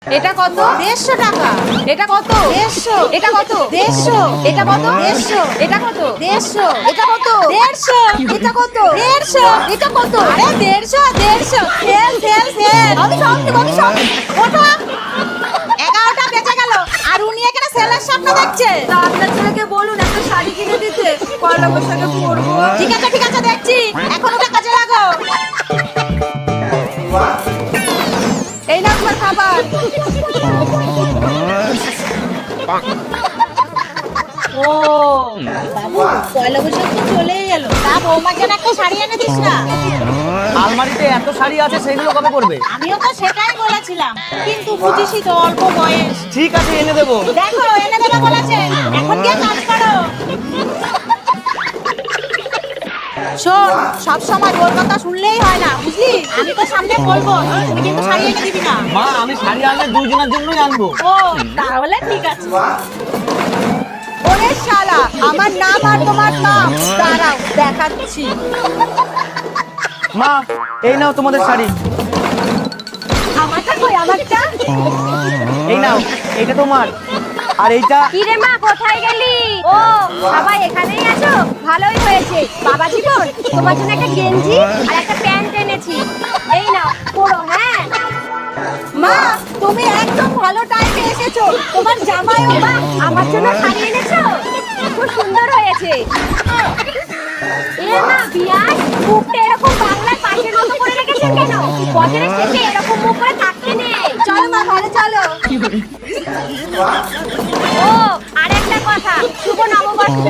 এটা কত? 150 টাকা। এটা কত? 150। এটা কত? 150। এটা কত? 150। এটা কত? 150। এটা কত? 150। এটা কত? 150। এটা কত? আরে 150। Sale sale sale. আমি সব দেব, আমি সব দেব। ওঠো। 11টা বেজে গেল আর উনি এখানে সেলের স্বপ্ন দেখছে। তা আপনার ছেলেকে বলুন একটা শাড়ি কিনে দিতে, পয়লা বৈশাখে পরবো। ঠিক আছে দেখছি। এখন ওটা কাজে লাগো। এই নাও তোমার খাবার। ও বাবু, পয়লা বৈশাখ তো চলেই গেল। তা বৌমার জন্য একটা শাড়ি এনে দিস না। আলমারিতে এত শাড়ি আছে, সেগুলো কবে করবে? আমিও তো সেটাই বলেছিলাম, কিন্তু বুঝিসই তো অল্প বয়স। ঠিক আছে, এনে দেবো। দেখো এনে দেবে বলেছে, এখন গিয়ে কাজ করো। শোন, সব সময় ওর কথা শুনলেই হয় না, বুঝলি? আমি তো সামনে বলবো, তুই কিন্তু শাড়ি এনে দিবি না। মা, আমি শাড়ি আনলে দুজনের জন্যই আনবো। ও তাহলে ঠিক আছে। ওরে শালা, আমার নাম আর তোমার নাম, দাঁড়াও দেখাচ্ছি। মা, এই নাও তোমাদের শাড়ি। আমারটা কই? আমারটা? এই নাও, এইটা তোমার। আর এইটা কিরে মা, কোথায় গেলি? ও, সবাই এখানেই আছো? ভালোই হয়েছে। বাবা জীবন, তোমার জন্য একটা গেঞ্জি আর একটা প্যান্ট এনেছি। এই নাও, পরো। হ্যাঁ মা, তুমি একদম ভালো টাইমে এসেছো। তোমার জামাইও বাহ, আমার জন্য শাড়ি এনেছো? খুব সুন্দর হয়েছে। এ মা, বিয়াস মুখটা এরকম বাংলার পাশের মতো করে রেখেছেন কেন? বছরের শেষে এরকম মুখ করে থাকতে নেই। চলো মা, ঘরে চলো। ও, আর একটা কথা, শুভ নববর্ষ।